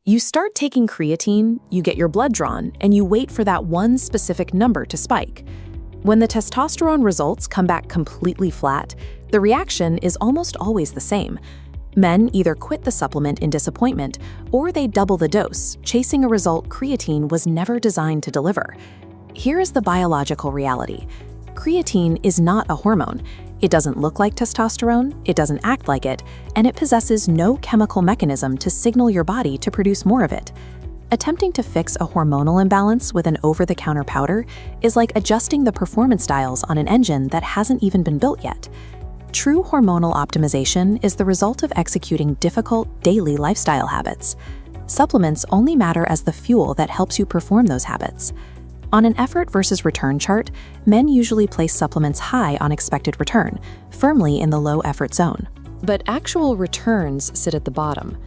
You start taking creatine, you get your blood drawn, and you wait for that one specific number to spike. When the testosterone results come back completely flat, the reaction is almost always the same. Men either quit the supplement in disappointment, or they double the dose, chasing a result creatine was never designed to deliver. Here is the biological reality. Creatine is not a hormone. It doesn't look like testosterone, it doesn't act like it, and it possesses no chemical mechanism to signal your body to produce more of it. Attempting to fix a hormonal imbalance with an over-the-counter powder is like adjusting the performance dials on an engine that hasn't even been built yet. True hormonal optimization is the result of executing difficult, daily lifestyle habits. Supplements only matter as the fuel that helps you perform those habits. On an effort versus return chart, men usually place supplements high on expected return, firmly in the low effort zone. But actual returns sit at the bottom.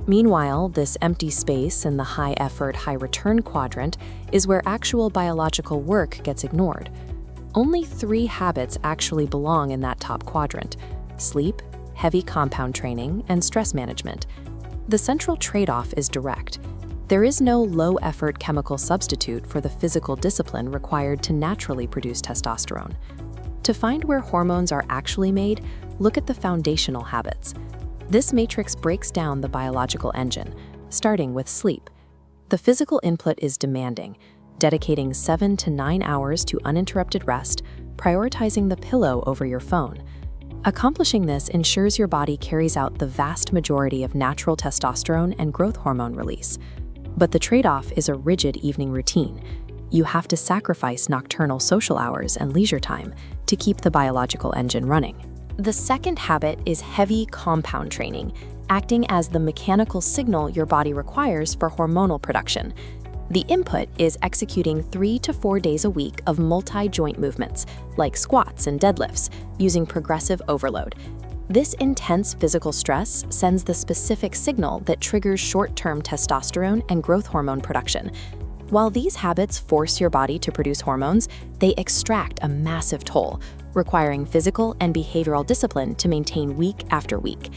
Meanwhile, this empty space in the high effort, high return quadrant is where actual biological work gets ignored. Only 3 habits actually belong in that top quadrant: sleep, heavy compound training, and stress management. The central trade-off is direct. There is no low-effort chemical substitute for the physical discipline required to naturally produce testosterone. To find where hormones are actually made, look at the foundational habits. This matrix breaks down the biological engine, starting with sleep. The physical input is demanding, dedicating 7 to 9 hours to uninterrupted rest, prioritizing the pillow over your phone. Accomplishing this ensures your body carries out the vast majority of natural testosterone and growth hormone release. But the trade-off is a rigid evening routine. You have to sacrifice nocturnal social hours and leisure time to keep the biological engine running. The second habit is heavy compound training, acting as the mechanical signal your body requires for hormonal production. The input is executing 3 to 4 days a week of multi-joint movements, like squats and deadlifts, using progressive overload. This intense physical stress sends the specific signal that triggers short-term testosterone and growth hormone production. While these habits force your body to produce hormones, they extract a massive toll, requiring physical and behavioral discipline to maintain week after week.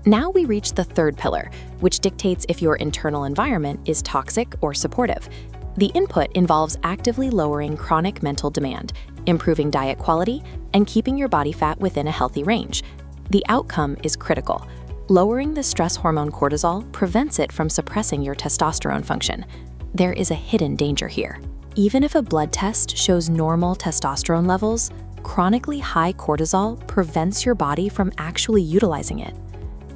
Now we reach the third pillar, which dictates if your internal environment is toxic or supportive. The input involves actively lowering chronic mental demand, improving diet quality, and keeping your body fat within a healthy range. The outcome is critical. Lowering the stress hormone cortisol prevents it from suppressing your testosterone function. There is a hidden danger here. Even if a blood test shows normal testosterone levels, chronically high cortisol prevents your body from actually utilizing it.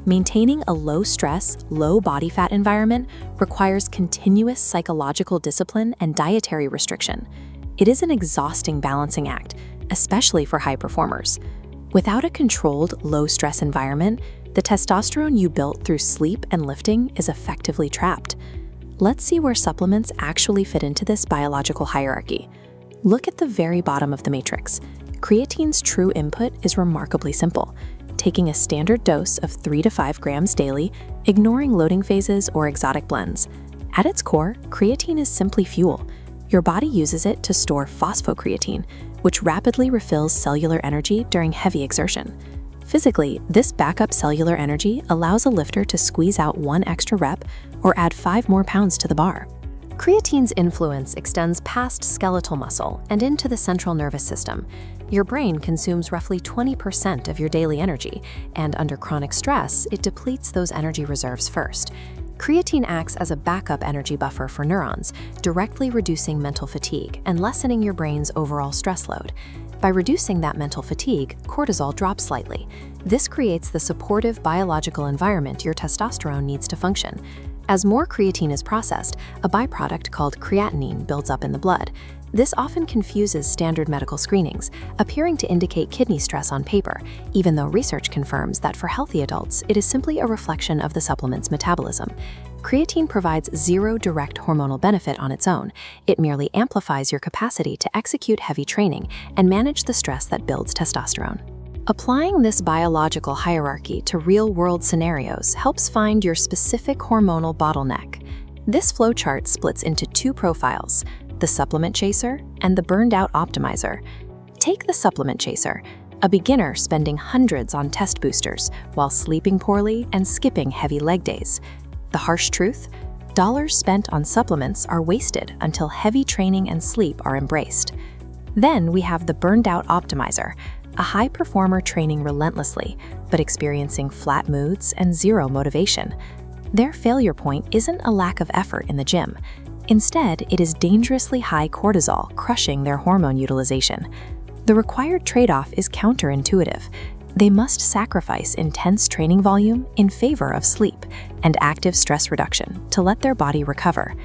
Maintaining a low-stress, low body fat environment requires continuous psychological discipline and dietary restriction. It is an exhausting balancing act, especially for high performers. Without a controlled, low-stress environment, the testosterone you built through sleep and lifting is effectively trapped. Let's see where supplements actually fit into this biological hierarchy. Look at the very bottom of the matrix. Creatine's true input is remarkably simple, taking a standard dose of 3 to 5 grams daily, ignoring loading phases or exotic blends. At its core, creatine is simply fuel. Your body uses it to store phosphocreatine, which rapidly refills cellular energy during heavy exertion. Physically, this backup cellular energy allows a lifter to squeeze out 1 extra rep or add 5 more pounds to the bar. Creatine's influence extends past skeletal muscle and into the central nervous system. Your brain consumes roughly 20% of your daily energy, and under chronic stress, it depletes those energy reserves first. Creatine acts as a backup energy buffer for neurons, directly reducing mental fatigue and lessening your brain's overall stress load. By reducing that mental fatigue, cortisol drops slightly. This creates the supportive biological environment your testosterone needs to function. As more creatine is processed, a byproduct called creatinine builds up in the blood. This often confuses standard medical screenings, appearing to indicate kidney stress on paper, even though research confirms that for healthy adults, it is simply a reflection of the supplement's metabolism. Creatine provides zero direct hormonal benefit on its own. It merely amplifies your capacity to execute heavy training and manage the stress that builds testosterone. Applying this biological hierarchy to real-world scenarios helps find your specific hormonal bottleneck. This flowchart splits into 2 profiles: the supplement chaser and the burned-out optimizer. Take the supplement chaser, a beginner spending hundreds on test boosters while sleeping poorly and skipping heavy leg days. The harsh truth? Dollars spent on supplements are wasted until heavy training and sleep are embraced. Then we have the burned-out optimizer, a high performer training relentlessly, but experiencing flat moods and zero motivation. Their failure point isn't a lack of effort in the gym. Instead, it is dangerously high cortisol crushing their hormone utilization. The required trade-off is counterintuitive. They must sacrifice intense training volume in favor of sleep and active stress reduction to let their body recover.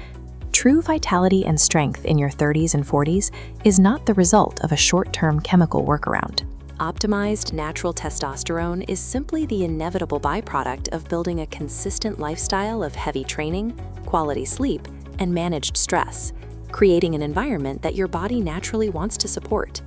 True vitality and strength in your 30s and 40s is not the result of a short-term chemical workaround. Optimized natural testosterone is simply the inevitable byproduct of building a consistent lifestyle of heavy training, quality sleep, and managed stress, creating an environment that your body naturally wants to support.